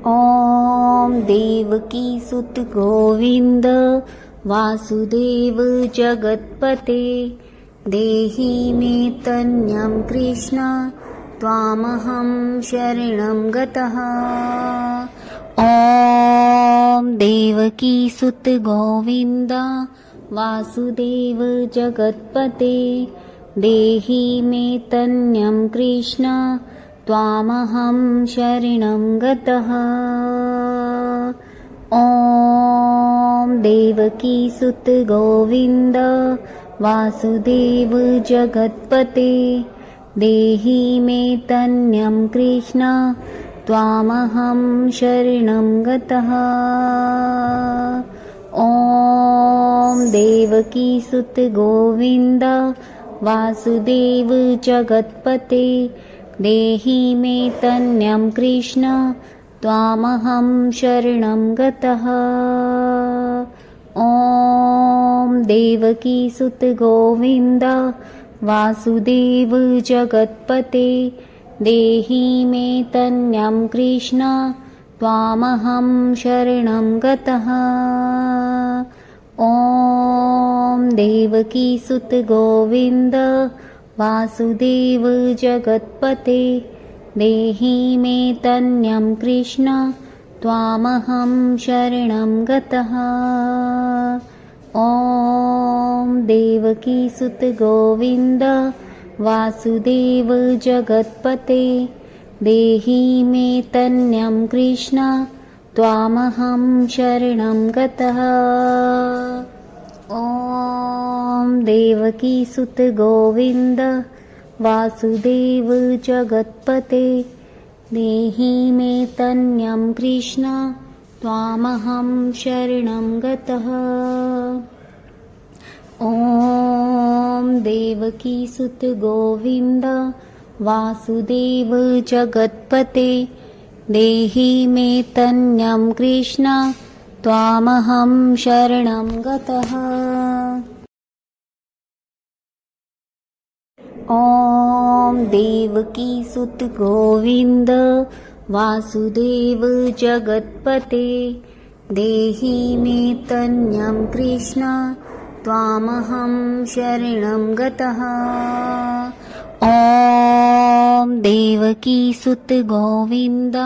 ॐ देवकी सुत गोविन्द वासुदेव जगत्पते देहि मे तन्यं कृष्ण त्वामहं शरणं गतः। ॐ देवकी सुत गोविन्द वासुदेव जगत्पते देहि मे तन्यं कृष्ण त्वामहं शरणं गतः। ॐ देवकी सुत गोविन्द वासुदेव जगत्पते देहि मे तन्यं कृष्ण त्वामहं शरणं गतः। ॐ देवकी सुत गोविन्द वासुदेव जगत्पते देहि मे तन्यं कृष्ण त्वामहं शरणं गतः। ॐ देवकी सुत गोविन्द वासुदेव जगत्पते देहि मे तन्यं कृष्ण त्वामहं शरणं गतः। ॐ देवकी सुत गोविन्द वासुदेव जगत्पते देहि मे तन्यं कृष्ण त्वामहं शरणं गतः। ॐ देवकी सुत गोविन्द वासुदेव जगत्पते देहि मे तन्यं कृष्ण त्वामहं शरणं गतः। ॐ देवकी सुत गोविन्द वासुदेव जगत्पते देहि मे तन्यं कृष्ण त्वामहं शरणं गतः। ॐ देवकी सुत गोविन्द वासुदेव जगत्पते देहि मे तन्यं कृष्ण त्वामहं शरणं गतः। ॐ देवकी सुत गोविन्द वासुदेव जगत्पते देहि मे तन्यं कृष्ण त्वामहं शरणं गतः। ॐ देवकी सुत गोविन्द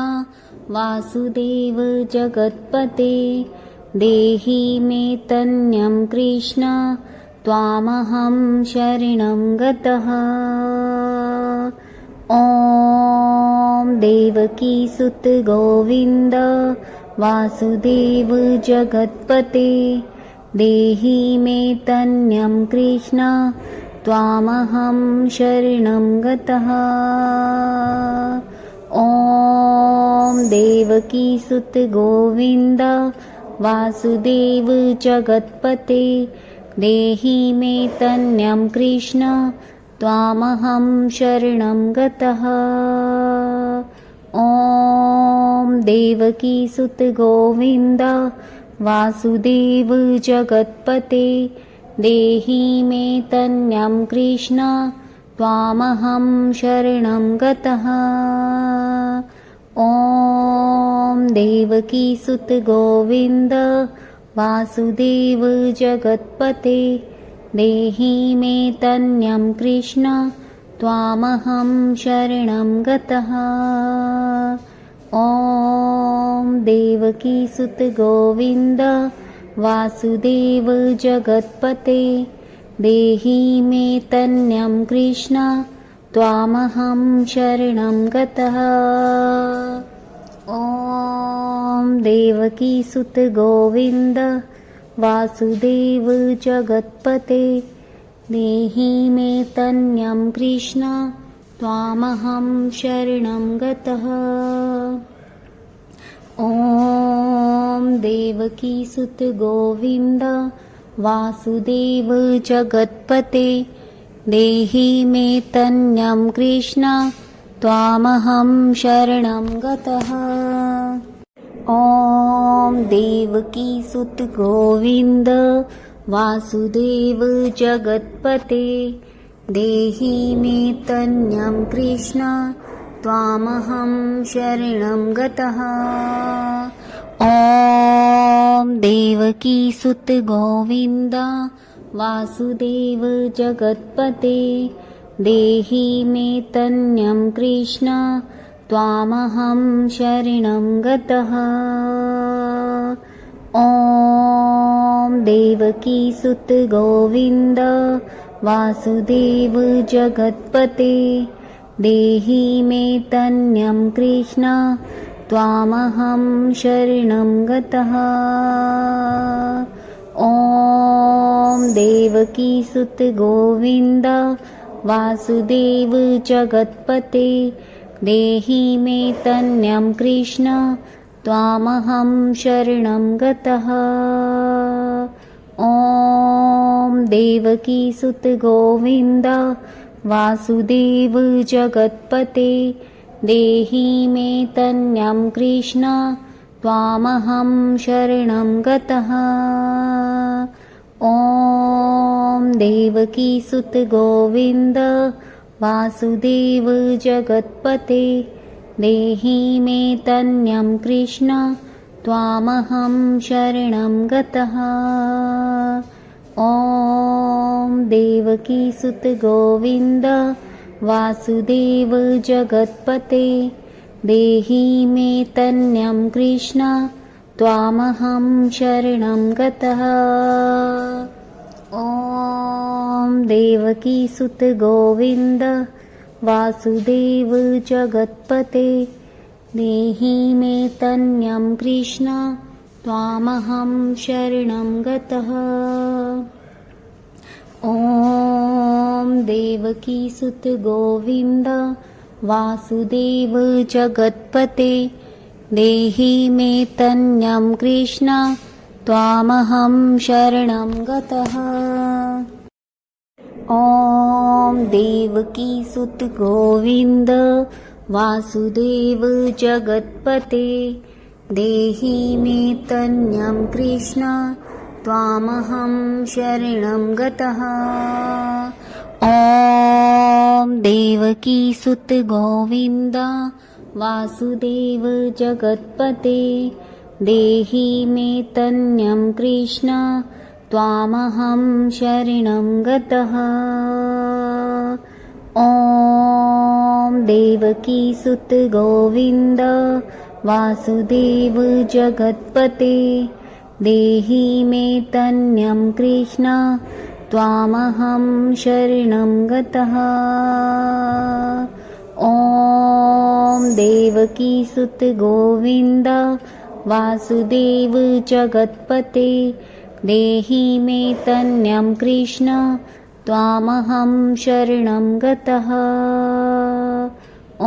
वासुदेव जगत्पते देहि मे तन्यं कृष्ण त्वामहं शरणं गतः। ॐ देवकी सुत गोविन्द वासुदेव जगत्पते देहि मे तन्यं कृष्ण त्वामहं शरणं गतः। ॐ देवकी सुत गोविन्द वासुदेव जगत्पते देहि मे तन्यं कृष्ण त्वामहं शरणं गतः। ॐ देवकी सुत गोविन्द वासुदेव जगत्पते देहि मे तन्यं कृष्ण त्वामहं शरणं गतः। ॐ देवकी सुत गोविन्द वासुदेव जगत्पते देहि मे तन्यं कृष्ण त्वामहं शरणं गतः। ॐ देवकी सुत गोविन्द वासुदेव जगत्पते देहि मे तन्यं कृष्ण त्वामहं शरणं गतः। ॐ देवकी सुत गोविन्द वासुदेव जगत्पते देहि मे तन्यं कृष्ण त्वामहं शरणं गतः। ॐ देवकी सुत गोविन्द वासुदेव जगत्पते देहि मे तन्यं कृष्ण त्वामहं शरणं गतः। ॐ देवकी सुत गोविन्द वासुदेव जगत्पते देहि मे तन्यं कृष्ण त्वामहं शरणं गतः। ॐ देवकीसुत गोविन्द वासुदेव जगत्पते देहि मे तन्यं कृष्ण त्वामहं शरणं गतः। ॐ देवकीसुत गोविन्द वासुदेव जगत्पते देहि मे तन्यं कृष्ण त्वामहं शरणं गतः। ॐ देवकीसुत गोविन्द वासुदेव जगत्पते देहि मे तन्यं कृष्ण त्वामहं शरणं गतः। ॐ देवकीसुत गोविन्द वासुदेव जगत्पते देहि मे तन्यं कृष्ण त्वामहं शरणं गतः। ॐ देवकीसुत गोविन्द वासुदेव जगत्पते देहि मे तन्यं कृष्ण त्वामहं शरणं गतः। ॐ देवकीसुत गोविन्द वासुदेव जगत्पते देहि मे तन्यं कृष्ण त्वामहं शरणं गतः। ॐ देवकीसुत गोविन्द वासुदेव जगत्पते देहि मे तन्यं कृष्ण त्वामहं शरणं गतः। ॐ देवकीसुत गोविन्द वासुदेव जगत्पते देहि मे तन्यं कृष्ण त्वामहं शरणं गतः। ॐ देवकीसुत गोविन्द वासुदेव जगत्पते देहि मे तन्यं कृष्ण त्वामहं शरणं गतः। ॐ देवकीसुत गोविन्द वासुदेव जगत्पते देहि मे तन्यं कृष्ण त्वामहं शरणं गतः। ॐ देवकीसुत गोविन्द वासुदेव जगत्पते देहि मे तन्यं कृष्ण त्वामहं शरणं गतः। ॐ देवकीसुत गोविन्द वासुदेव जगत्पते देहि मे तन्यं कृष्ण त्वामहं शरणं गतः।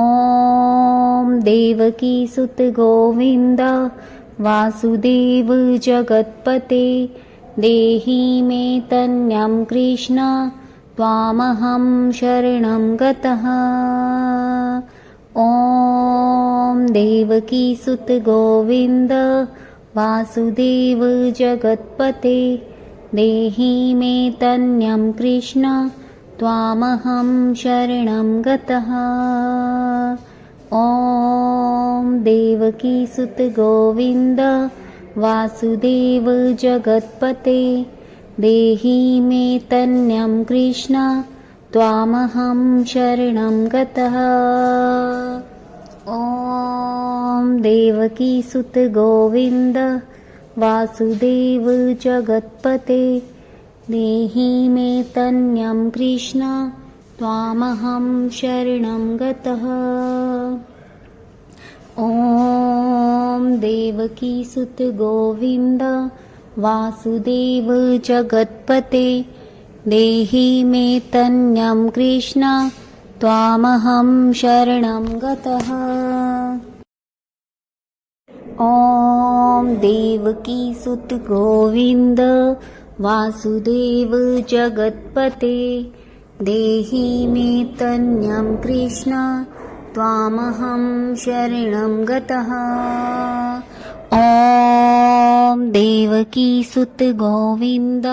ॐ देवकीसुत गोविन्द वासुदेव जगत्पते देहि मे तन्यं कृष्ण त्वामहं शरणं गतः। ॐ देवकीसुत गोविन्द वासुदेव जगत्पते देहि मे तन्यं कृष्ण त्वामहं शरणं गतः। ॐ देवकीसुत गोविन्द वासुदेव जगत्पते देहि मे तन्यं कृष्ण त्वामहं शरणं गतः। ॐ देवकीसुत गोविन्द वासुदेव जगत्पते देहि मे तन्यं कृष्ण त्वामहं शरणं गतः। ॐ देवकीसुत गोविन्द वासुदेव जगत्पते देहि मे तन्यं कृष्ण त्वामहं शरणं गतः। ॐ देवकीसुत गोविन्द वासुदेव जगत्पते देहि मे तन्यं कृष्ण त्वामहं शरणं गतः। ॐ देवकीसुत गोविन्द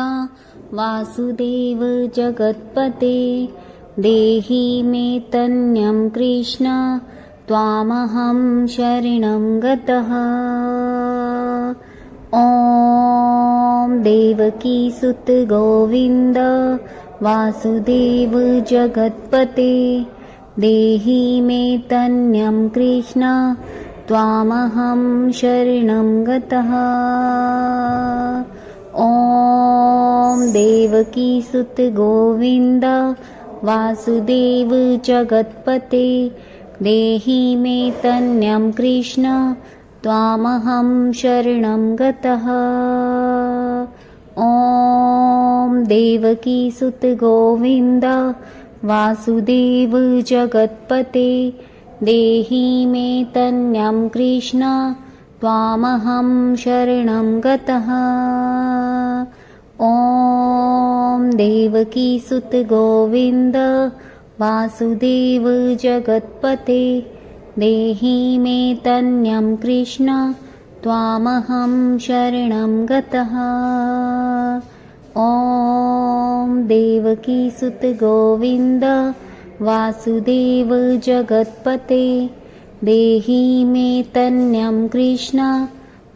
वासुदेव जगत्पते देहि मे तन्यं कृष्ण त्वामहं शरणं गतः। ॐ देवकीसुत गोविन्द वासुदेव जगत्पते देहि मे तन्यं कृष्ण त्वामहं शरणं गतः। ॐ देवकीसुत गोविन्द वासुदेव जगत्पते देहि मे तन्यं कृष्ण त्वामहं शरणं गतः। ॐ देवकीसुत गोविन्द वासुदेव जगत्पते देहि मे तन्यं कृष्ण त्वामहं शरणं गतः। ॐ देवकीसुत गोविन्द वासुदेव जगत्पते देहि मे तन्यं कृष्ण त्वामहं शरणं गतः। ॐ देवकीसुत गोविन्द वासुदेव जगत्पते देहि मे तन्यं कृष्ण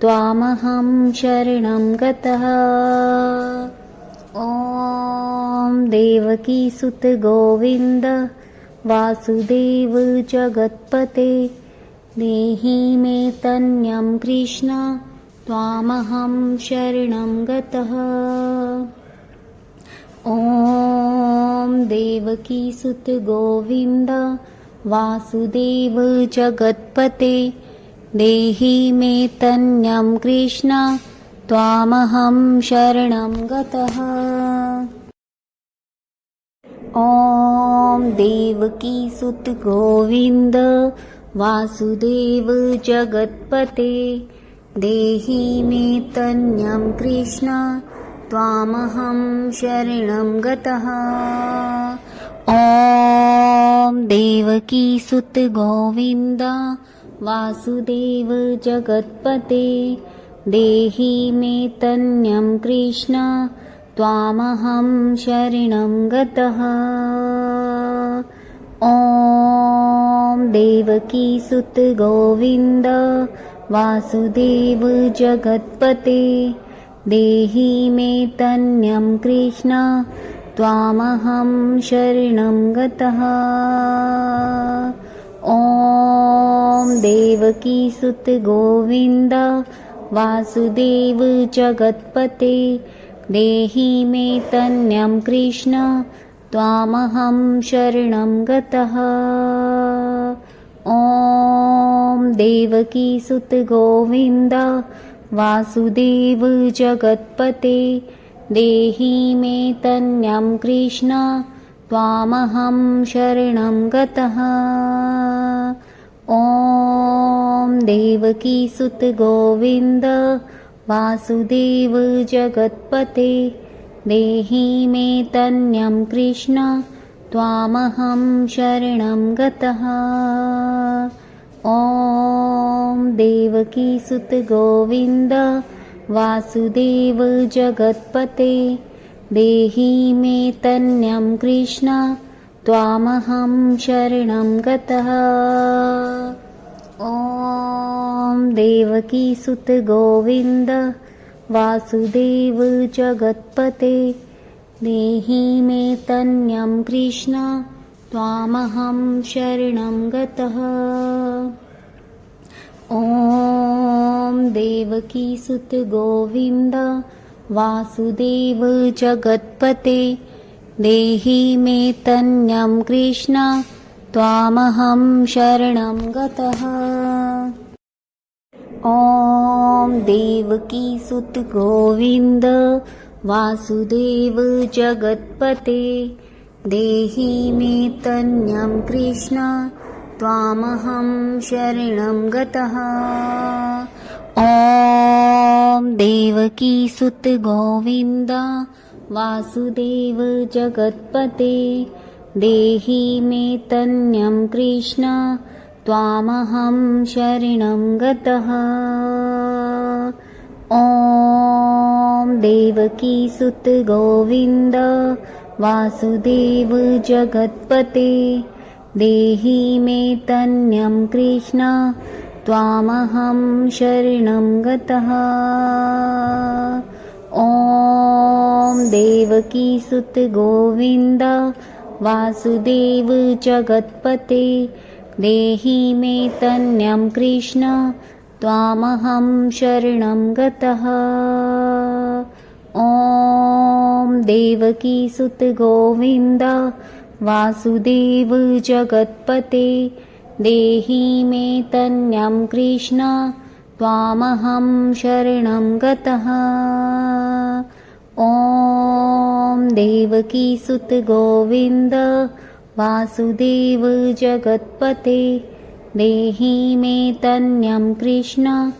त्वामहं शरणं गतः। ॐ देवकीसुत गोविन्द वासुदेव जगत्पते देहि मे तन्यं कृष्ण त्वामहं शरणं गतः। ॐ देवकीसुत गोविन्द वासुदेव जगत्पते देहि मे तन्यं कृष्ण त्वामहं शरणं गतः। ॐ देवकीसुत गोविन्द वासुदेव जगत्पते देहि मे तन्यं कृष्ण त्वामहं शरणं गतः। ॐ देवकीसुत गोविन्द वासुदेव जगत्पते देहि मे तन्यं कृष्ण त्वामहं शरणं गतः। ॐ देवकीसुत गोविन्द वासुदेव जगत्पते देहि मे तन्यं कृष्ण त्वामहं शरणं गतः। ॐ देवकीसुत गोविन्द वासुदेव जगत्पते देहि मे तन्यं कृष्ण त्वामहं शरणं गतः। ॐ देवकीसुत गोविन्द वासुदेव जगत्पते देहि मे तन्यं कृष्ण त्वामहं शरणं गतः। ॐ देवकीसुत गोविन्द वासुदेव जगत्पते देहि मे तन्यं कृष्ण त्वामहं शरणं गतः। ॐ देवकीसुत गोविन्द वासुदेव जगत्पते देहि मे तन्यं कृष्ण त्वामहं शरणं गतः। ॐ देवकीसुत गोविन्द वासुदेव जगत्पते देहि मे तन्यं कृष्ण त्वामहं शरणं गतः। ॐ देवकीसुत गोविन्द वासुदेव जगत्पते देहि मे तन्यं कृष्ण त्वामहं शरणं गतः। ॐ देवकीसुत गोविन्द वासुदेव जगत्पते देहि मे तन्यं कृष्ण त्वामहं शरणं गतः। ॐ देवकीसुत गोविन्द वासुदेव जगत्पते देहि मे तन्यं कृष्ण त्वामहं शरणं गतः। ॐ देवकीसुत गोविन्द वासुदेव जगत्पते देहि मे तन्यं कृष्ण त्वामहं शरणं गतः। ॐ देवकीसुत गोविन्द वासुदेव जगत्पते देहि मे तन्यं कृष्ण त्वामहं शरणं गतः। ॐ देवकीसुत गोविन्द वासुदेव जगत्पते देहि मे तन्यं कृष्ण त्वामहं शरणं गतः। ॐ देवकीसुत गोविन्द वासुदेव जगत्पते देहि मे तन्यं कृष्ण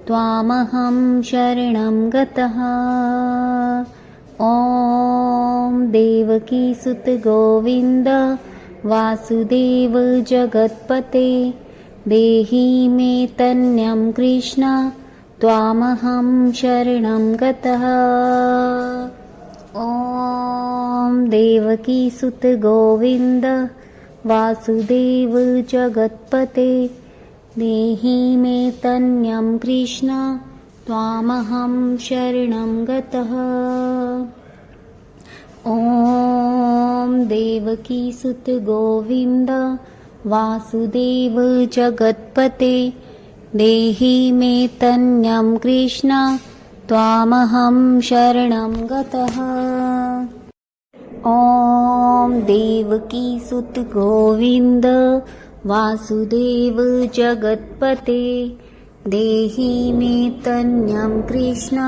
त्वामहं शरणं गतः। ॐ देवकीसुत गोविन्द वासुदेव जगत्पते देहि मे तन्यं कृष्ण त्वामहं शरणं गतः। ॐ देवकीसुत गोविन्द वासुदेव जगत्पते देहि मे तन्यं कृष्ण त्वामहं शरणं गतः। ॐ देवकीसुत गोविन्द वासुदेव जगत्पते देहि मे तन्यं कृष्ण त्वामहं शरणं गतः। ॐ देवकीसुत गोविन्द वासुदेव जगत्पते देहि मे तन्यं कृष्ण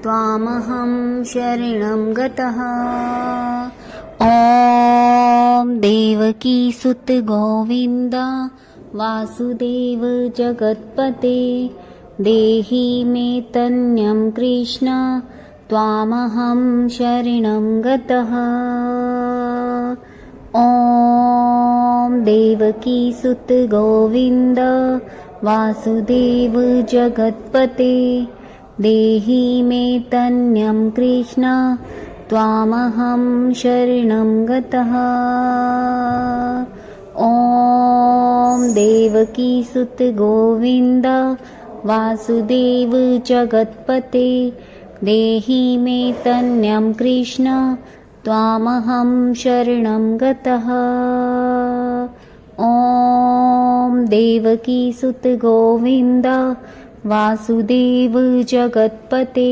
त्वामहं शरणं गतः। ॐ देवकीसुत गोविन्द वासुदेव जगत्पते देहि मे तन्यं कृष्ण त्वामहं शरणं गतः। ॐ देवकीसुत गोविन्द वासुदेव जगत्पते देहि मे तन्यं कृष्ण त्वामहं शरणं गतः। ॐ देवकीसुत गोविन्द वासुदेव जगत्पते देहि मे तन्यं कृष्ण त्वामहं शरणं गतः। ॐ देवकीसुत गोविन्द वासुदेव जगत्पते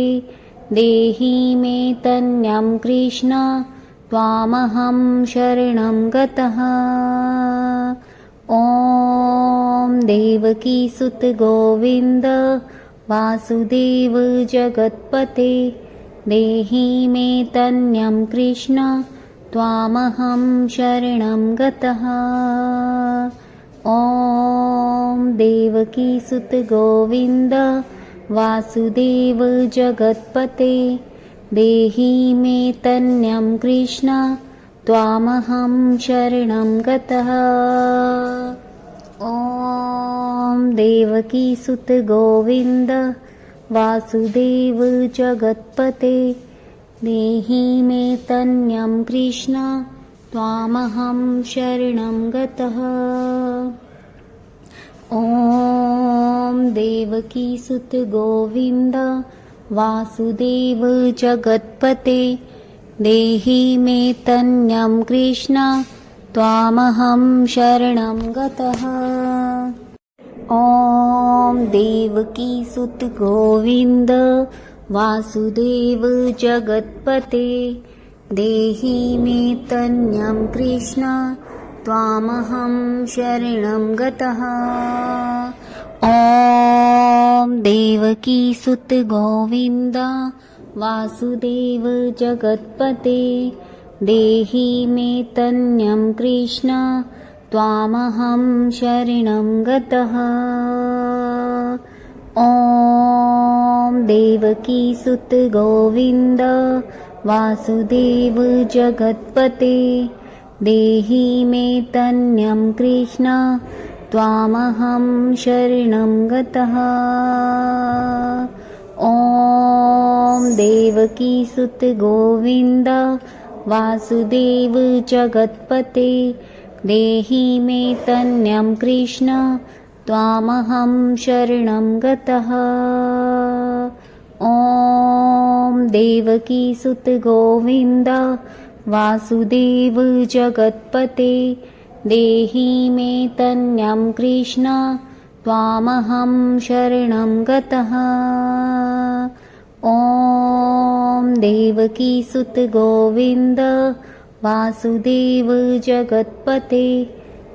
देहि मे तन्यं कृष्ण त्वामहं शरणं गतः। ॐ देवकीसुत गोविन्द वासुदेव जगत्पते देहि मे तन्यं कृष्ण त्वामहं शरणं गतः। ॐ देवकीसुत गोविन्द वासुदेव जगत्पते देहि मे तन्यं कृष्ण त्वामहं शरणं गतः। ॐ देवकीसुत गोविन्द वासुदेव जगत्पते देहि मे तन्यं कृष्ण त्वामहं शरणं गतः। ॐ देवकीसुत गोविन्द वासुदेव जगत्पते देहि मे तन्यं कृष्ण त्वामहं शरणं गतः। ॐ देवकीसुत गोविन्द वासुदेव जगत्पते देहि मे तन्यं कृष्ण त्वामहं शरणं गतः। ॐ देवकीसुत गोविन्द वासुदेव जगत्पते देहि मे तन्यं कृष्ण त्वामहं शरणं गतः। ॐ देवकीसुत गोविन्द वासुदेव जगत्पते देहि मे तन्यं कृष्ण त्वामहं शरणं गतः। ॐ देवकीसुत गोविन्द वासुदेव जगत्पते देहि मे तन्यं कृष्ण त्वामहं शरणं गतः। ॐ देवकीसुत गोविन्द वासुदेव जगत्पते देहि मे तन्यं कृष्ण त्वामहं शरणं गतः। ॐ देवकीसुत गोविन्द वासुदेव जगत्पते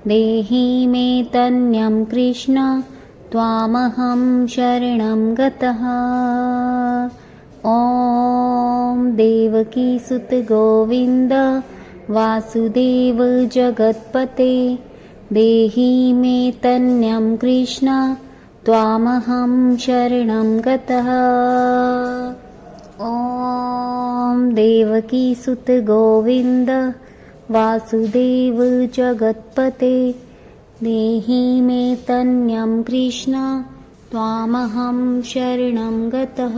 देहि मे तन्यं कृष्ण त्वामहं शरणं गतः। ॐ देवकीसुत गोविन्द वासुदेव जगत्पते देहि मे तन्यं कृष्ण त्वामहं शरणं गतः। ॐ देवकीसुत गोविन्द वासुदेव जगत्पते देहि मे तन्यं कृष्ण त्वामहं शरणं गतः।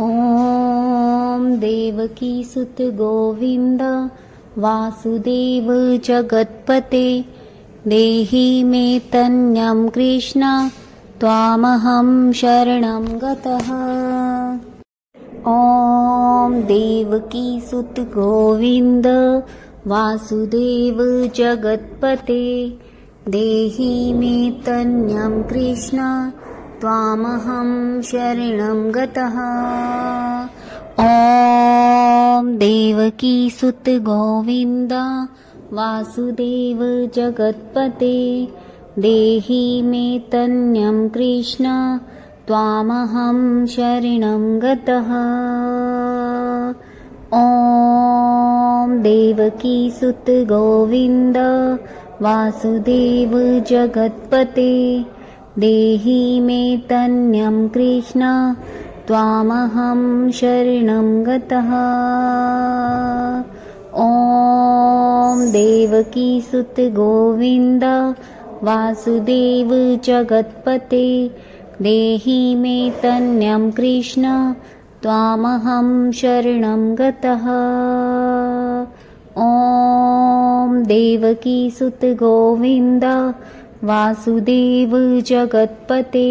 ॐ देवकीसुत गोविन्द वासुदेव जगत्पते देहि मे तन्यं कृष्ण त्वामहं शरणं गतः। ॐ देवकीसुत गोविन्द वासुदेव जगत्पते देहि मे तन्यं कृष्ण त्वामहं शरणं गतः। ॐ देवकीसुत गोविन्द वासुदेव जगत्पते देहि मे तन्यं कृष्ण त्वामहं शरणं गतः। ॐ देवकीसुत गोविन्द वासुदेव जगत्पते देहि मे तन्यं कृष्ण त्वामहं शरणं गतः। ॐ देवकीसुत गोविन्द वासुदेव जगत्पते देहि मे तन्यं कृष्ण त्वामहं शरणं गतः। ॐ देवकीसुत गोविन्द वासुदेव जगत्पते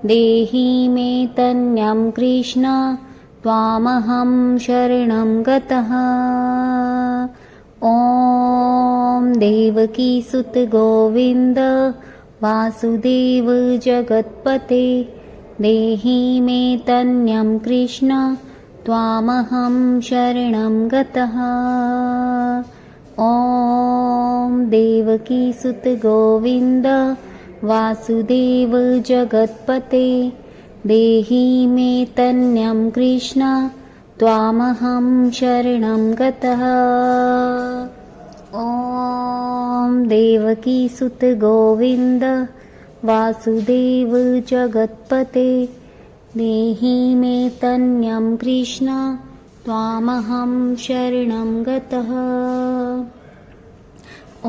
देहि मे तन्यं कृष्ण त्वामहं शरणं गतः। ॐ देवकीसुत गोविन्द वासुदेव जगत्पते देहि मे तन्यं कृष्ण त्वामहं शरणं गतः। ॐ देवकीसुत गोविन्द वासुदेव जगत्पते देहि मे तन्यं कृष्ण त्वामहं शरणं गतः। ॐ देवकीसुत गोविन्द वासुदेव जगत्पते देहि मे तन्यं कृष्ण त्वामहं शरणं गतः।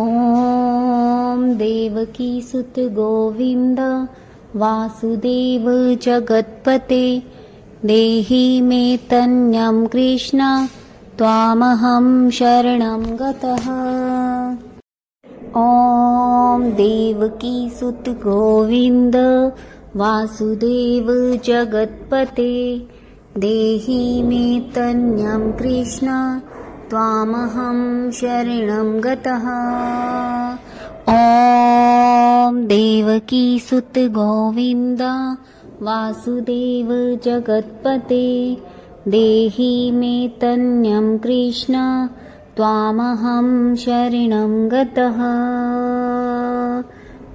ॐ देवकीसुत गोविन्द वासुदेव जगत्पते देहि मे तन्यं कृष्ण त्वामहं शरणं गतः। ॐ देवकीसुत गोविन्द वासुदेव जगत्पते देहि मे तन्यं कृष्ण त्वामहं शरणं गतः। ॐ देवकीसुत गोविन्द वासुदेव जगत्पते देहि मे तन्यं कृष्ण त्वामहं शरणं गतः।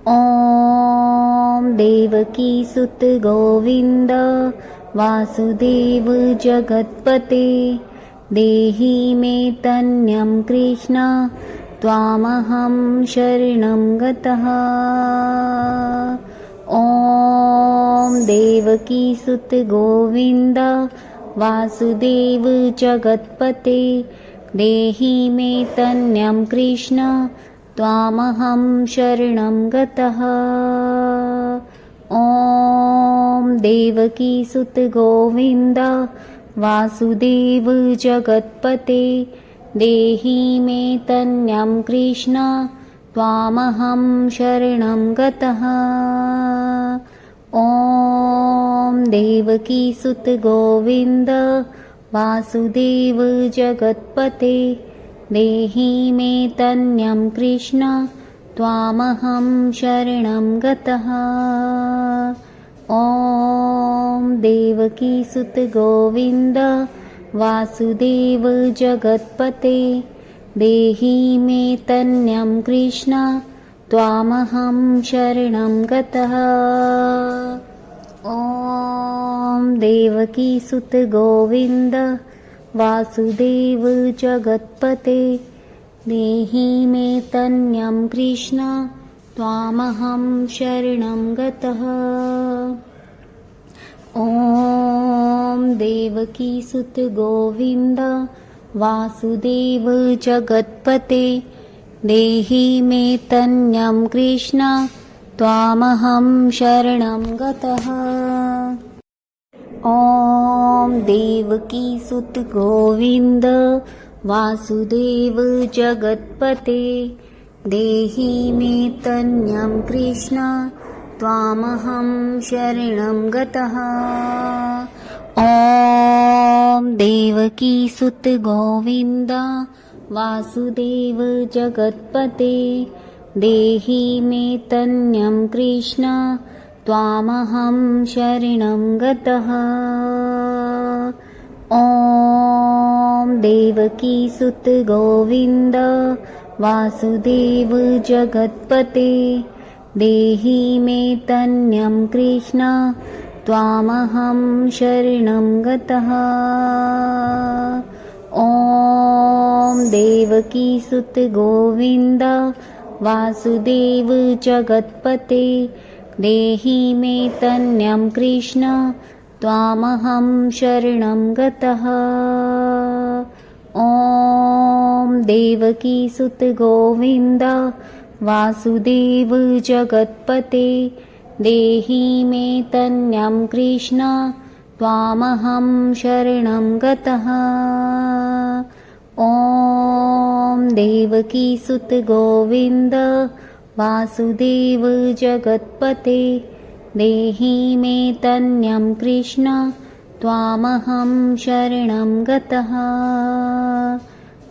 ॐ देवकीसुत गोविन्द वासुदेव जगत्पते देहि मे तन्यं कृष्ण त्वामहं शरणं गतः। ॐ देवकीसुत गोविन्द वासुदेव जगत्पते देहि मे तन्यं कृष्ण त्वामहं शरणं गतः। ॐ देवकीसुत गोविन्द वासुदेव जगत्पते देहि मे तन्यं कृष्ण त्वामहं शरणं गतः। ॐ देवकीसुत गोविन्द वासुदेव जगत्पते देहि मे तन्यं कृष्ण त्वामहं शरणं गतः। ॐ देवकीसुत गोविन्द वासुदेव जगत्पते देहि मे तन्यं कृष्ण त्वामहं शरणं गतः। ॐ देवकीसुत गोविन्द वासुदेव जगत्पते देहि मे तन्यं कृष्ण त्वामहं शरणं गतः। ॐ देवकीसुत गोविन्द वासुदेव जगत्पते देहि मे तन्यं कृष्ण त्वामहं शरणं गतः। ॐ देवकीसुत गोविन्द वासुदेव जगत्पते देहि मे तन्यं कृष्ण त्वामहं शरणं गतः। ॐ देवकीसुत गोविन्द वासुदेव जगत्पते देहि मे तन्यं कृष्ण त्वामहं शरणं गतः। ॐ देवकीसुत गोविन्द वासुदेव जगत्पते देहि मे तन्यं कृष्ण त्वामहं शरणं गतः। ॐ देवकीसुत गोविन्द वासुदेव जगत्पते देहि मे तन्यं कृष्ण त्वामहं शरणं गतः। ॐ देवकीसुत गोविन्द वासुदेव जगत्पते देहि मे तन्यं कृष्ण त्वामहं शरणं गतः। ॐ देवकीसुत गोविन्द वासुदेव जगत्पते देहि मे तन्यं कृष्ण त्वामहं शरणं गतः।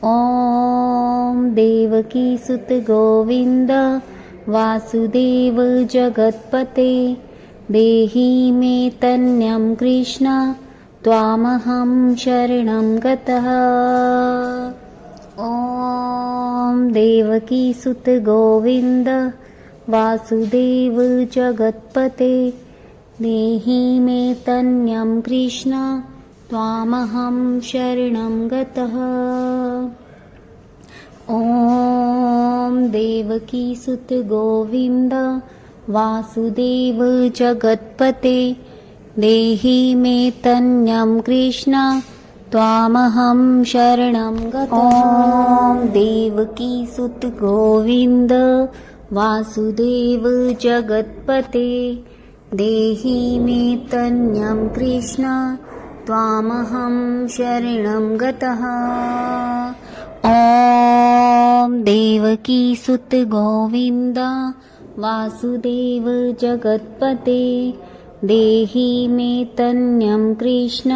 ॐ देवकीसुत गोविन्द वासुदेव जगत्पते देहि मे तन्यं कृष्ण त्वामहं शरणं गतः। ॐ देवकीसुत गोविन्द वासुदेव जगत्पते देहि मे तन्यं कृष्ण त्वामहं शरणं गतः। ॐ देवकीसुत गोविन्द वासुदेव जगत्पते देहि मे तन्यं कृष्ण त्वामहं शरणं गतः। ॐ देवकीसुत गोविन्द वासुदेव जगत्पते देहि मे तन्यं कृष्ण त्वामहं शरणं गतः। ॐ देवकीसुत गोविन्द वासुदेव जगत्पते देहि मे तन्यं कृष्ण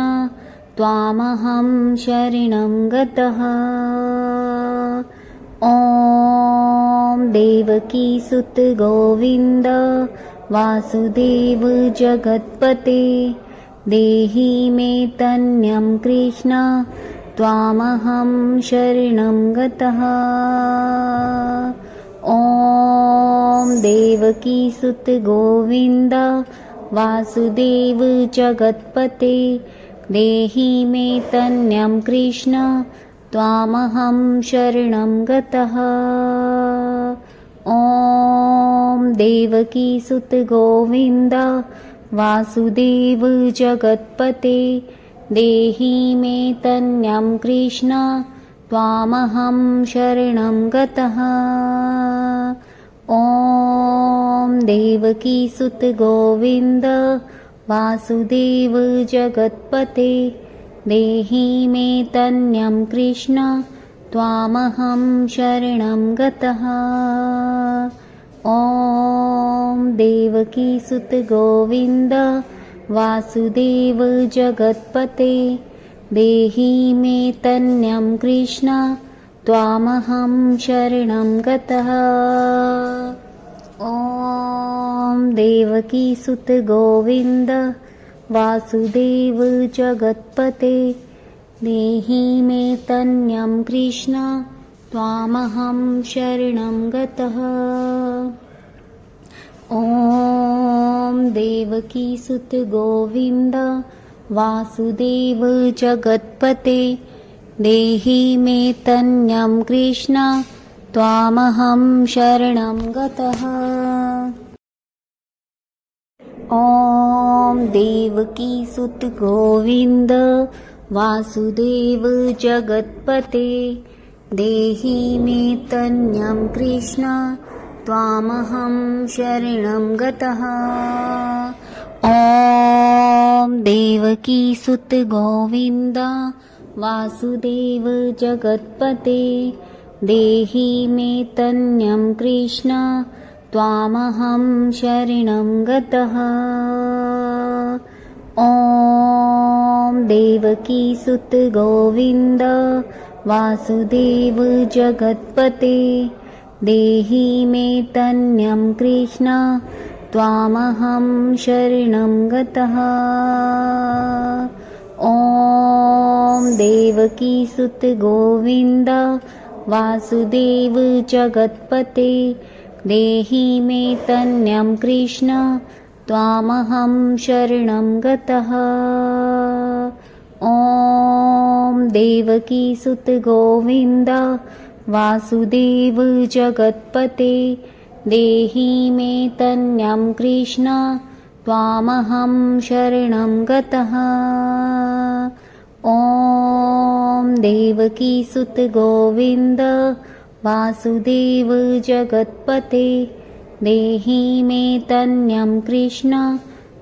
त्वामहं शरणं गतः। ॐ देवकीसुत गोविन्द वासुदेव जगत्पते देहि मे तन्यं कृष्ण त्वामहं शरणं गतः। ॐ देवकीसुत गोविन्द वासुदेव जगत्पते देहि मे तन्यं कृष्ण त्वामहं शरणं गतः। ॐ देवकीसुत गोविन्द वासुदेव जगत्पते देहि मे तन्यं कृष्ण त्वामहं शरणं गतः। ॐ देवकीसुत गोविन्द वासुदेव जगत्पते देहि मे तन्यं कृष्ण त्वामहं शरणं गतः। ॐ देवकीसुत गोविन्द वासुदेव जगत्पते देहि मे तन्यं कृष्ण त्वामहं शरणं गतः। ॐ देवकीसुत गोविन्द वासुदेव जगत्पते देहि मे तन्यं कृष्ण त्वामहं शरणं गतः। ॐ देवकीसुत गोविन्द वासुदेव जगत्पते देहि मे तन्यं कृष्ण त्वामहं शरणं गतः। ॐ देवकीसुत गोविन्द वासुदेव जगत्पते देहि मे तन्यं कृष्ण त्वामहं शरणं गतः। ॐ देवकीसुत गोविन्द वासुदेव जगत्पते देहि मे तन्यं कृष्ण त्वामहं शरणं गतः। ॐ देवकीसुत गोविन्द वासुदेव जगत्पते देहि मे तन्यं कृष्ण त्वामहं शरणं गतः। ॐ देवकीसुत गोविन्द वासुदेव जगत्पते देहि मे तन्यं कृष्ण त्वामहं शरणं गतः। ॐ देवकीसुत गोविन्द वासुदेव जगत्पते देहि मे तन्यं कृष्ण त्वामहं शरणं गतः। ॐ देवकीसुत गोविन्द वासुदेव जगत्पते देहि मे तन्यं कृष्ण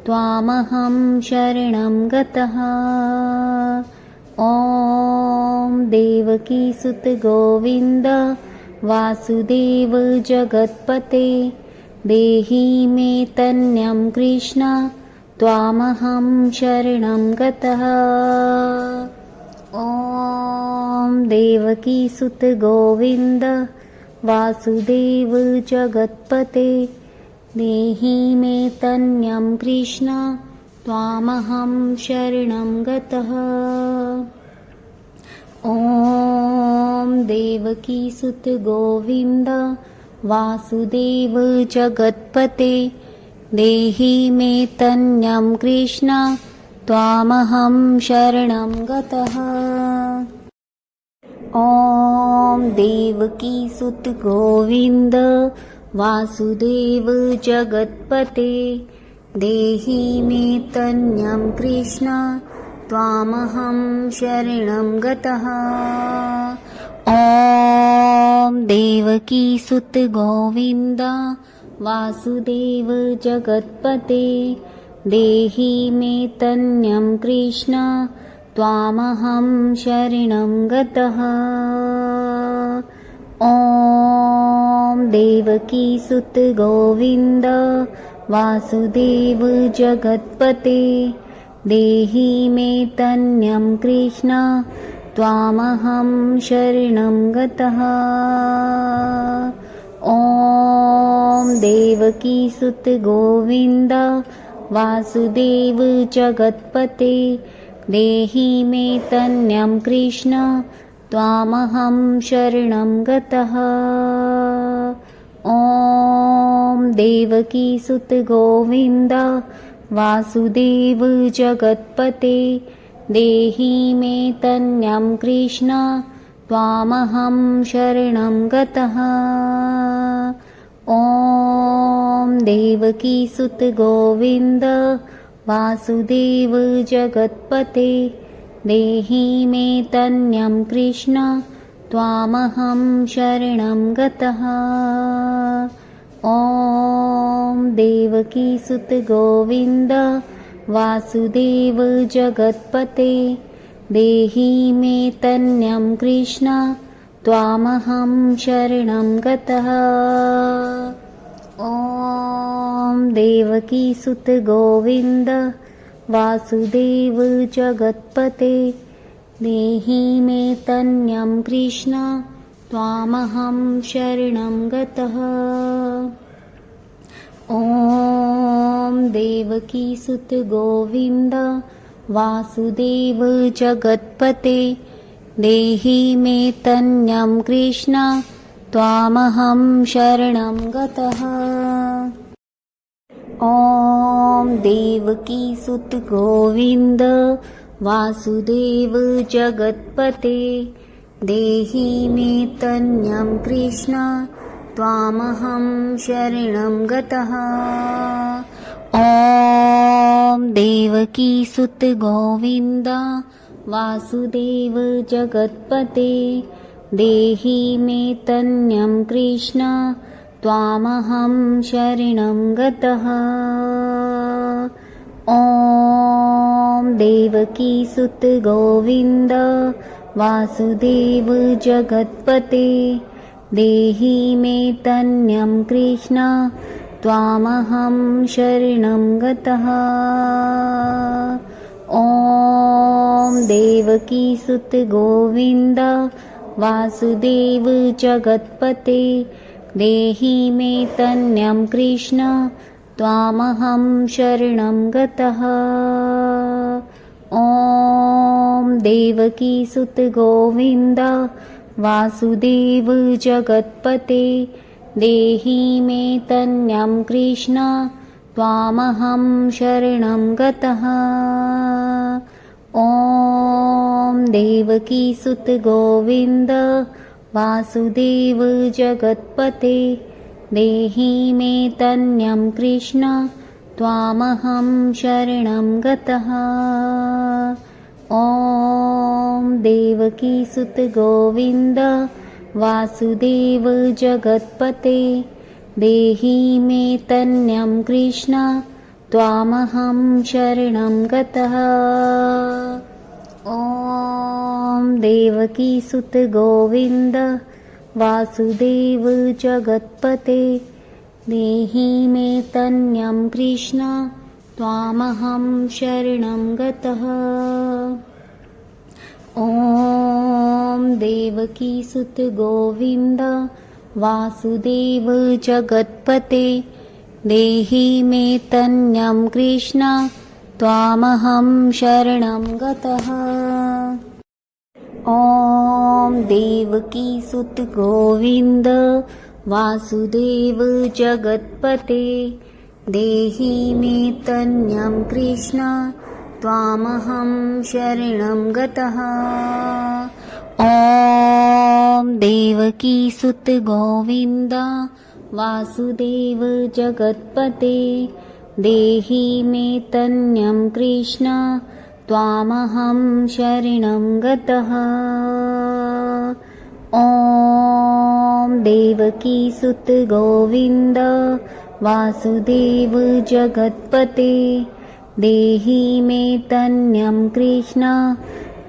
त्वामहं शरणं गतः। ॐ देवकीसुत गोविन्द वासुदेव जगत्पते देहि मे तन्यं कृष्ण त्वामहं शरणं गतः। ॐ देवकीसुत गोविन्द वासुदेव जगत्पते देहि मे तन्यं कृष्ण त्वामहं शरणं गतः। ॐ देवकीसुत गोविन्द वासुदेव जगत्पते देहि मे तन्यं कृष्ण त्वामहं शरणं गतः। ॐ देवकीसुत गोविन्द वासुदेव जगत्पते देहि मे तन्यं कृष्ण त्वामहं शरणं गतः। ॐ देवकीसुत गोविन्द वासुदेव जगत्पते देहि मे तन्यं कृष्ण त्वामहं शरणं गतः। ॐ देवकीसुत गोविन्द वासुदेव जगत्पते देहि मे तन्यं कृष्ण त्वामहं शरणं गतः। ॐ देवकीसुत गोविन्द वासुदेव जगत्पते देहि मे तन्यं कृष्ण त्वामहं शरणं गतः। ॐ देवकीसुत गोविन्द वासुदेव जगत्पते देहि मे तन्यं कृष्ण त्वामहं शरणं गतः। ॐ देवकीसुत गोविन्द वासुदेव जगत्पते देहि मे तन्यं कृष्ण त्वामहं शरणं गतः। ॐ देवकीसुत गोविन्द वासुदेव जगत्पते देहि मे तन्यं कृष्ण त्वामहं शरणं गतः। ॐ देवकीसुत गोविन्द वासुदेव जगत्पते देहि मे तन्यं कृष्ण त्वामहं शरणं गतः। ॐ देवकीसुत गोविन्द वासुदेव जगत्पते देहि मे तन्यं कृष्ण त्वामहं शरणं गतः। ॐ देवकीसुत गोविन्द वासुदेव जगत्पते देहि मे तन्यं कृष्ण त्वामहं शरणं गतः। ॐ देवकीसुत गोविन्द वासुदेव जगत्पते देहि मे तन्यं कृष्ण त्वामहं शरणं गतः। ॐ देवकीसुत गोविन्द वासुदेव जगत्पते देहि मे तन्यं कृष्ण त्वामहं शरणं गतः। ॐ देवकीसुत गोविन्द वासुदेव जगत्पते देहि मे तन्यं कृष्ण त्वामहं शरणं गतः। ॐ देवकीसुत गोविन्द वासुदेव जगत्पते देहि मे तन्यं कृष्ण त्वामहं शरणं गतः। ॐ देवकीसुत गोविन्द वासुदेव जगत्पते देहि मे तन्यं कृष्ण त्वामहं शरणं गतः। ॐ देवकीसुत गोविन्द वासुदेव जगत्पते देहि मे तन्यं कृष्ण त्वामहं शरणं गतः। ॐ देवकीसुत गोविन्द वासुदेव जगत्पते देहि मे तन्यं कृष्ण त्वामहं शरणं गतः। ॐ देवकीसुत गोविन्द वासुदेव जगत्पते देहि मे तन्यं कृष्ण त्वामहं शरणं गतः। ॐ देवकीसुत गोविन्द वासुदेव जगत्पते देहि मे तन्यं कृष्ण त्वामहं शरणं गतः। ॐ देवकीसुत गोविन्द वासुदेव जगत्पते देहि मे तन्यं कृष्ण त्वामहं शरणं गतः। ॐ देवकीसुत गोविन्द वासुदेव जगत्पते देहि मे तन्यं कृष्ण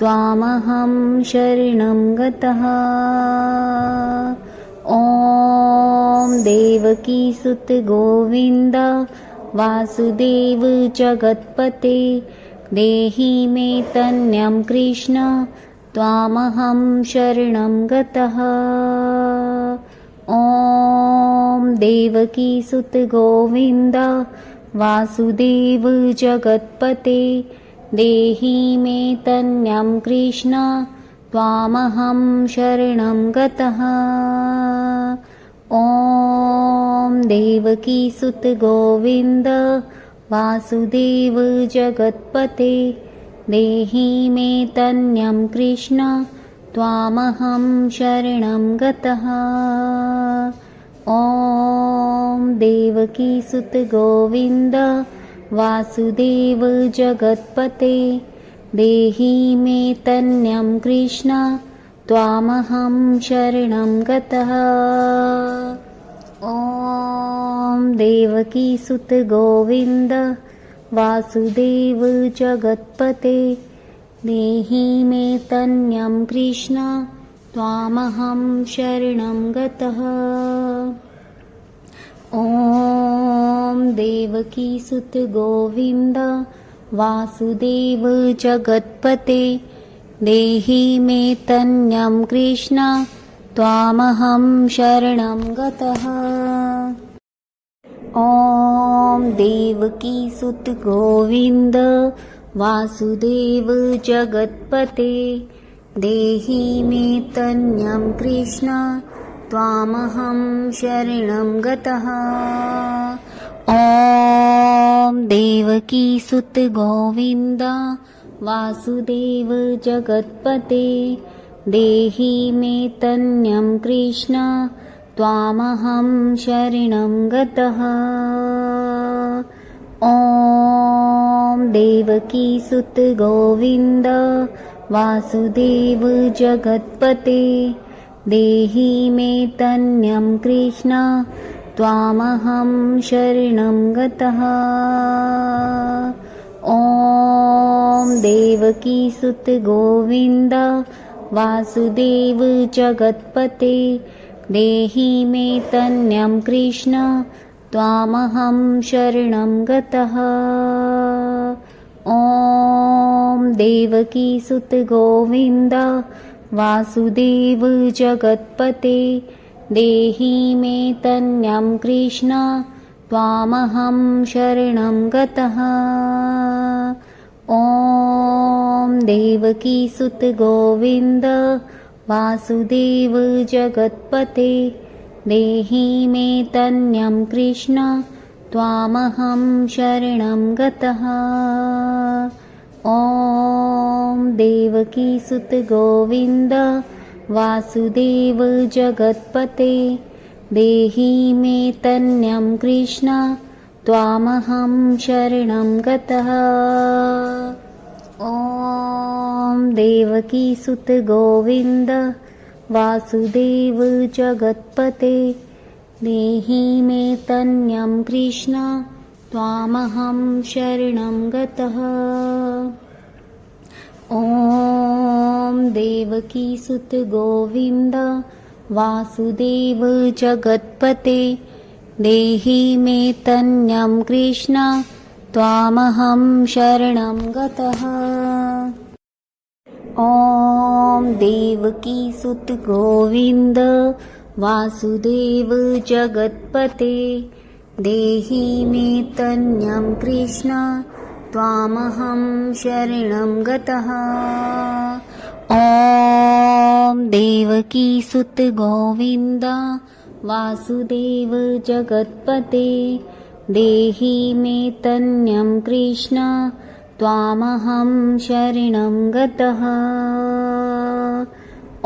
त्वामहं शरणं गतः। ॐ देवकीसुत गोविन्द वासुदेव जगत्पते देहि मे तन्यं कृष्ण त्वामहं शरणं गतः। ॐ देवकीसुत गोविन्द वासुदेव जगत्पते देहि मे तन्यं कृष्ण त्वामहं शरणं गतः। ॐ देवकीसुत गोविन्द वासुदेव जगत्पते देहि मे तन्यं कृष्ण त्वामहं शरणं गतः। ॐ देवकीसुत गोविन्द वासुदेव जगत्पते देहि मे तन्यं कृष्ण त्वामहं शरणं गतः। ॐ देवकीसुत गोविन्द वासुदेव जगत्पते देहि मे तन्यं कृष्ण त्वामहं शरणं गतः। ॐ देवकीसुत गोविन्द वासुदेव जगत्पते देहि मे तन्यं कृष्ण त्वामहं शरणं गतः। ॐ देवकीसुत गोविन्द वासुदेव जगत्पते देहि मे तन्यं कृष्ण त्वामहं शरणं गतः। ॐ देवकीसुत गोविन्द वासुदेव जगत्पते देहि मे तन्यं कृष्ण त्वामहं शरणं गतः। ॐ देवकीसुत गोविन्द वासुदेव जगत्पते देहि मे तन्यं कृष्ण त्वामहं शरणं गतः। ॐ देवकीसुत गोविन्द वासुदेव जगत्पते देहि मे तन्यं कृष्ण त्वामहं शरणं गतः। ॐ देवकीसुत गोविन्द वासुदेव जगत्पते देहि मे तन्यं कृष्ण त्वामहं शरणं गतः। ॐ देवकीसुत गोविन्द वासुदेव जगत्पते देहि मे तन्यं कृष्ण त्वामहं शरणं गतः। ॐ देवकीसुत गोविन्द वासुदेव जगत्पते देहि मे तन्यं कृष्ण त्वामहं शरणं गतः। ॐ देवकीसुत गोविन्द वासुदेव जगत्पते देहि मे तन्यं कृष्ण त्वामहं शरणं गतः। ॐ देवकीसुत गोविन्द वासुदेव जगत्पते देहि मे तन्यं कृष्ण त्वामहं शरणं गतः। ॐ देवकीसुत गोविन्द वासुदेव जगत्पते देहि मे तन्यं कृष्ण त्वामहं शरणं गतः। ॐ देवकीसुत गोविन्द वासुदेव जगत्पते देहि मे तन्यं कृष्ण त्वामहं शरणं गतः।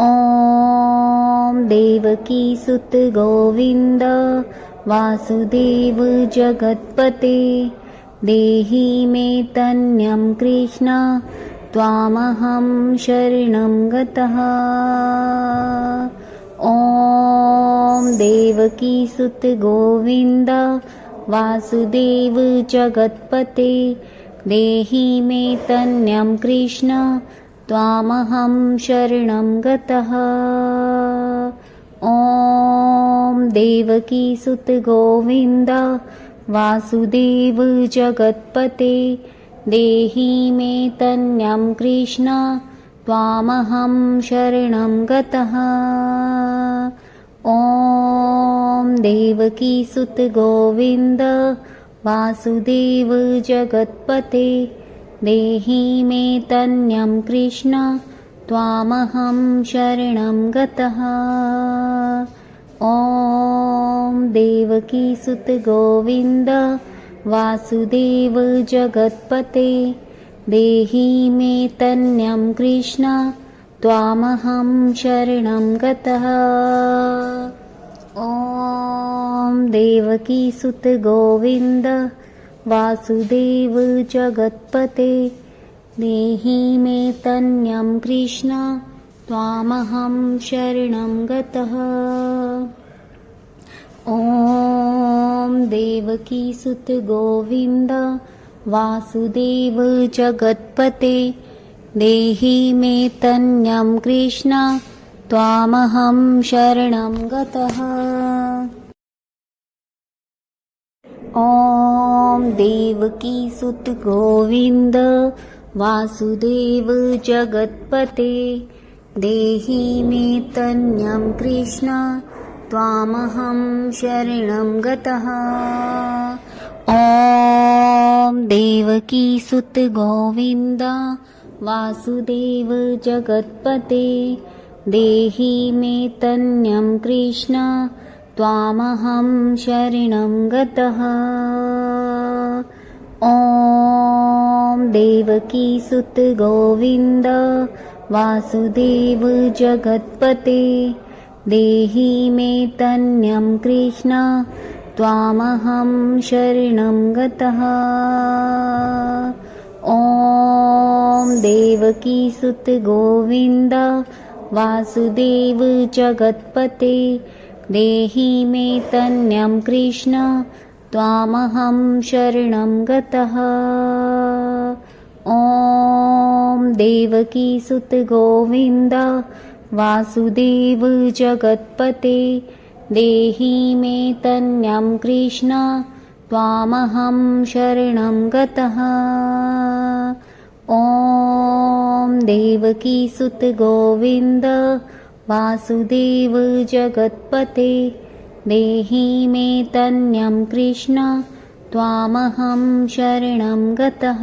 ॐ देवकीसुत गोविन्द वासुदेव जगत्पते देहि मे तन्यं कृष्ण त्वामहं शरणं गतः। ॐ देवकीसुत गोविन्द वासुदेव जगत्पते देहि मे तन्यं कृष्ण त्वामहं शरणं गतः। ॐ देवकीसुत गोविन्द वासुदेव जगत्पते देहि मे तन्यं कृष्ण त्वामहं शरणं गतः। ॐ देवकीसुत गोविन्द वासुदेव जगत्पते देहि मे तन्यं कृष्ण त्वामहं शरणं गतः। ॐ देवकीसुत गोविन्द वासुदेव जगत्पते देहि मे तन्यं कृष्ण त्वामहं शरणं गतः। ॐ देवकीसुत गोविन्द वासुदेव जगत्पते देहि मे तन्यं कृष्ण त्वामहं शरणं गतः। ॐ देवकीसुत गोविन्द वासुदेव जगत्पते देहि मे तन्यं कृष्ण त्वामहं शरणं गतः। ॐ देवकीसुत गोविन्द वासुदेव जगत्पते देहि मे तन्यं कृष्ण त्वामहं शरणं गतः। ॐ देवकीसुत गोविन्द वासुदेव जगत्पते देहि मे तन्यं कृष्ण त्वामहं शरणं गतः। ॐ देवकीसुत गोविन्द वासुदेव जगत्पते देहि मे तन्यं कृष्ण त्वामहं शरणं गतः। ॐ देवकीसुत गोविन्द वासुदेव जगत्पते देहि मे तन्यं कृष्ण त्वामहं शरणं गतः। ॐ देवकीसुत गोविन्द वासुदेव जगत्पते देहि मे तन्यं कृष्ण त्वामहं शरणं गतः। ॐ देवकीसुत गोविन्द वासुदेव जगत्पते देहि मे तन्यं कृष्ण त्वामहं शरणं गतः।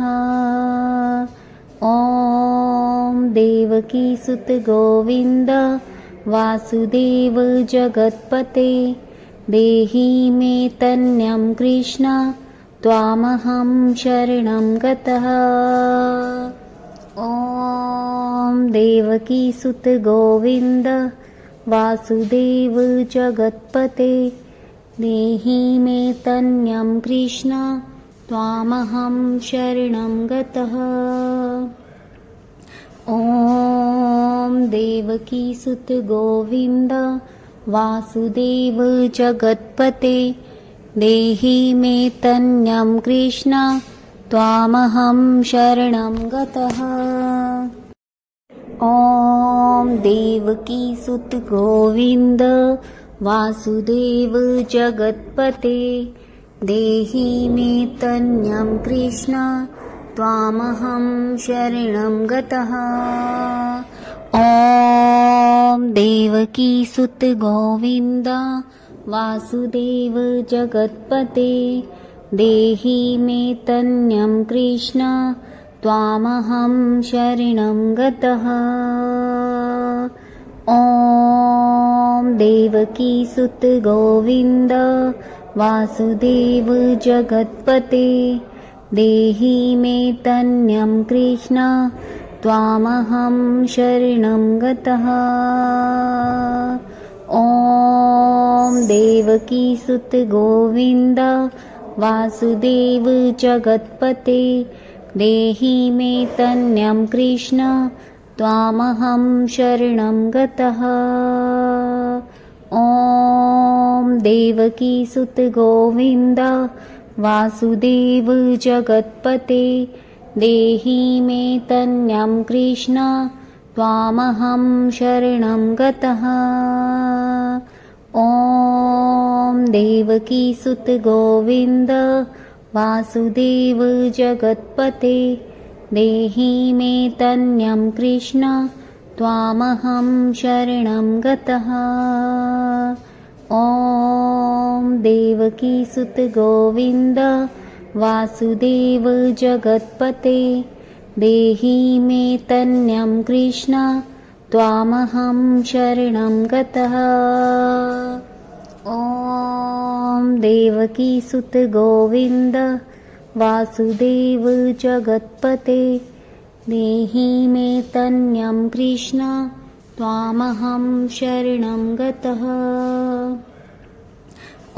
ॐ देवकीसुत गोविन्द वासुदेव जगत्पते देहि मे तन्यं कृष्ण त्वामहं शरणं गतः। ॐ देवकीसुत गोविन्द वासुदेव जगत्पते देहि मे तन्यं कृष्ण त्वामहं शरणं गतः। ॐ देवकीसुत गोविन्द वासुदेव जगत्पते देहि मे तन्यं कृष्ण त्वामहं शरणं गतः। ॐ देवकीसुत गोविन्द वासुदेव जगत्पते देहि मे तन्यं कृष्ण त्वामहं शरणं गतः। ॐ देवकीसुत गोविन्द वासुदेव जगत्पते देहि मे तन्यं कृष्ण त्वामहं शरणं गतः। ॐ देवकीसुत गोविन्द वासुदेव जगत्पते देहि मे तन्यं कृष्ण त्वामहं शरणं गतः। ॐ देवकीसुत गोविन्द वासुदेव जगत्पते देहि मे तन्यं कृष्ण त्वामहं शरणं गतः। ॐ देवकीसुत गोविन्द वासुदेव जगत्पते देहि मे तन्यं कृष्ण त्वामहं शरणं गतः। ॐ देवकीसुत गोविन्द वासुदेव जगत्पते देहि मे तन्यं कृष्ण त्वामहं शरणं गतः। ॐ देवकीसुत गोविन्द वासुदेव जगत्पते देहि मे तन्यं कृष्ण त्वामहं शरणं गतः। ॐ देवकीसुत गोविन्द वासुदेव जगत्पते देहि मे तन्यं कृष्ण त्वामहं शरणं गतः।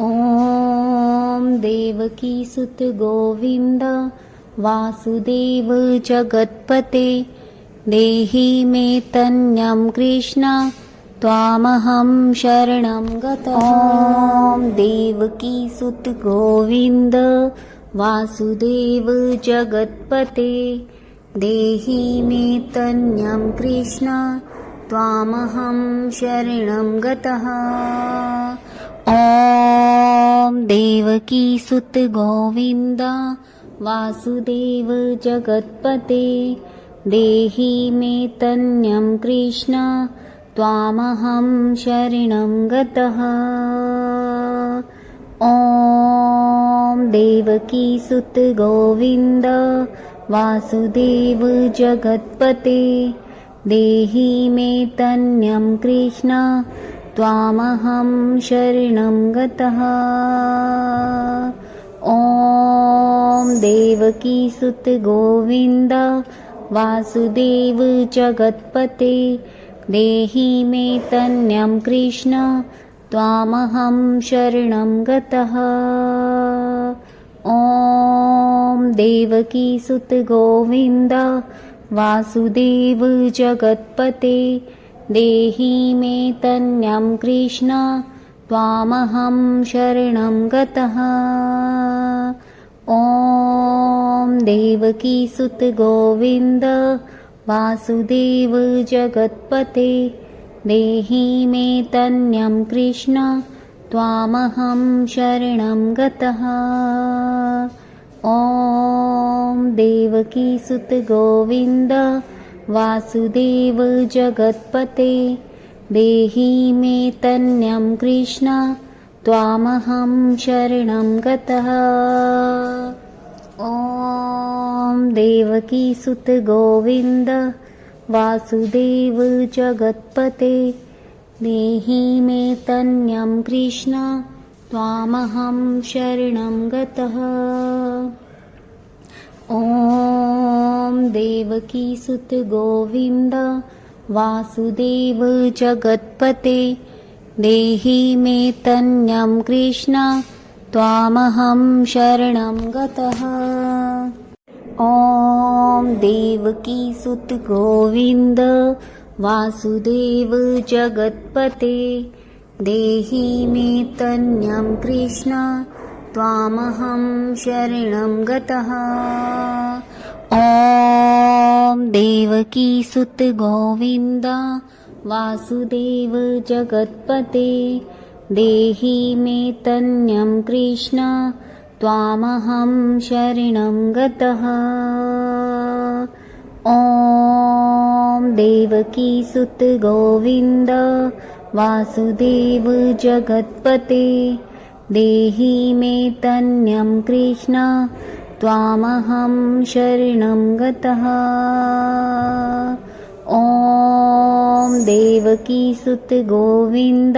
ॐ देवकीसुत गोविन्द वासुदेव जगत्पते देहि मे तन्यं कृष्ण त्वामहं शरणं गतः। ॐ देवकीसुत गोविन्द वासुदेव जगत्पते देहि मे तन्यं कृष्ण त्वामहं शरणं गतः। ॐ देवकीसुत गोविन्द वासुदेव जगत्पते देहि मे तन्यं कृष्ण त्वामहं शरणं गतः। ॐ देवकीसुत गोविन्द वासुदेव जगत्पते देहि मे तन्यं कृष्ण त्वामहं शरणं गतः। ॐ देवकीसुत गोविन्द वासुदेव जगत्पते देहि मे तन्यं कृष्ण त्वामहं शरणं गतः। ॐ देवकीसुत गोविन्द वासुदेव जगत्पते देहि मे तन्यं कृष्ण त्वामहं शरणं गतः। ॐ देवकीसुत गोविन्द वासुदेव जगत्पते देहि मे तन्यं कृष्ण त्वामहं शरणं गतः। ॐ देवकीसुत गोविन्द वासुदेव जगत्पते देहि मे तन्यं कृष्ण त्वामहं शरणं गतः। ॐ देवकीसुत गोविन्द वासुदेव जगत्पते देहि मे तन्यं कृष्ण त्वामहं शरणं गतः। ॐ देवकीसुत गोविन्द वासुदेव जगत्पते देहि मे तन्यं कृष्ण त्वामहं शरणं गतः। ॐ देवकीसुत गोविन्द वासुदेव जगत्पते देहि मे तन्यं कृष्ण त्वामहं शरणं गतः। ॐ देवकीसुत गोविन्द वासुदेव जगत्पते देहि मे तन्यं कृष्ण त्वामहं शरणं गतः। ॐ देवकीसुत गोविन्द वासुदेव जगत्पते देहि मे तन्यं कृष्ण त्वामहं शरणं गतः। ॐ देवकीसुत गोविन्द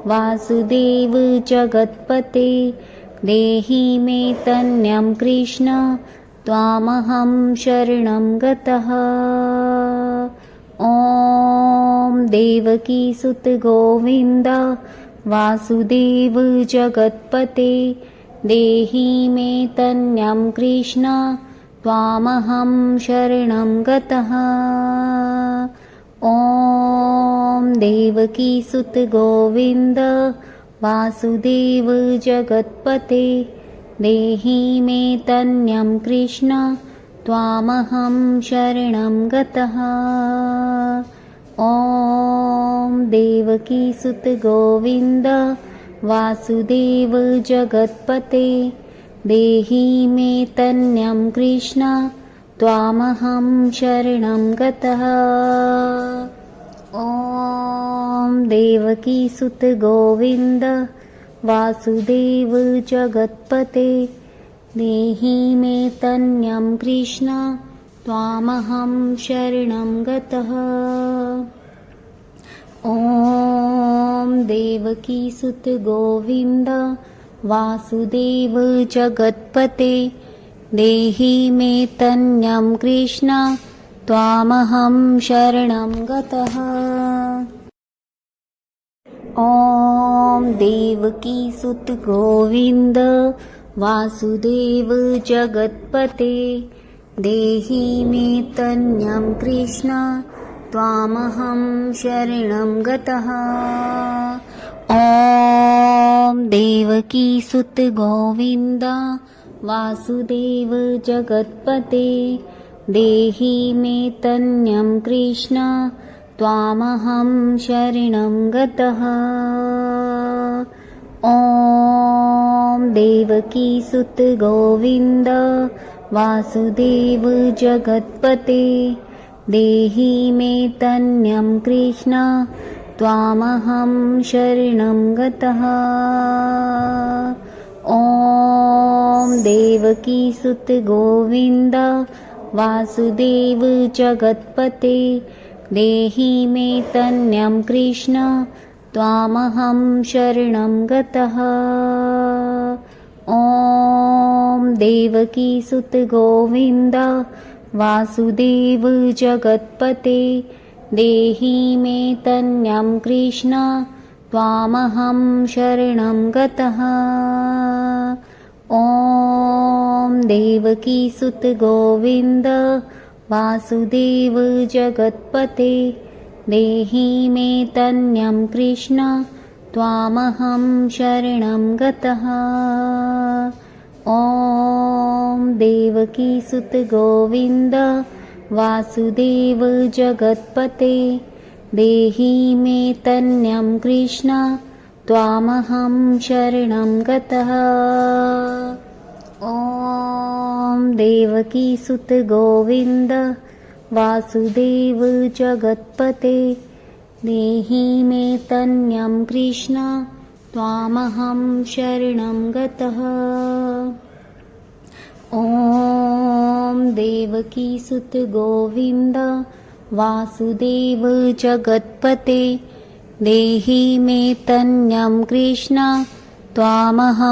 वासुदेव जगत्पते देहि मे तन्यं कृष्ण त्वामहं शरणं गतः। ॐ देवकीसुत गोविन्द वासुदेव जगत्पते देहि मे तन्यं कृष्ण त्वामहं शरणं गतः। ॐ देवकीसुत गोविन्द वासुदेव जगत्पते देहि मे तन्यं कृष्ण त्वामहं शरणं गतः। ॐ देवकीसुत गोविन्द वासुदेव जगत्पते देहि मे तन्यं कृष्ण त्वामहं शरणं गतः। ॐ देवकीसुत गोविन्द वासुदेव जगत्पते देहि मे तन्यं कृष्ण त्वामहं शरणं गतः। ॐ देवकीसुत गोविन्द वासुदेव जगत्पते देहि मे तन्यं कृष्ण त्वामहं शरणं गतः। ॐ देवकीसुत गोविन्द वासुदेव जगत्पते देहि मे तन्यं कृष्ण त्वामहं शरणं गतः। ॐ देवकीसुत गोविन्द वासुदेव जगत्पते देहि मे तन्यं कृष्ण त्वामहं शरणं गतः। ॐ देवकीसुत गोविन्द वासुदेव जगत्पते देहि मे तन्यं कृष्ण त्वामहं शरणं गतः। ॐ देवकीसुत गोविन्द वासुदेव जगत्पते देहि मे तन्यं कृष्ण त्वामहं शरणं गतः। ॐ देवकीसुत गोविन्द वासुदेव जगत्पते देहि मे तन्यं कृष्ण त्वामहं शरणं गतः। ॐ देवकीसुत गोविन्द वासुदेव जगत्पते देहि मे तन्यं कृष्ण त्वामहं शरणं गतः। ॐ देवकीसुत गोविन्द वासुदेव जगत्पते देहि मे तन्यं कृष्ण त्वामहं शरणं गतः। ॐ देवकीसुत गोविन्द वासुदेव जगत्पते देहि मे तन्यं कृष्ण त्वामहं शरणं गतः। ॐ देवकीसुत गोविन्द वासुदेव जगत्पते देहि मे तन्यं कृष्ण त्वामहं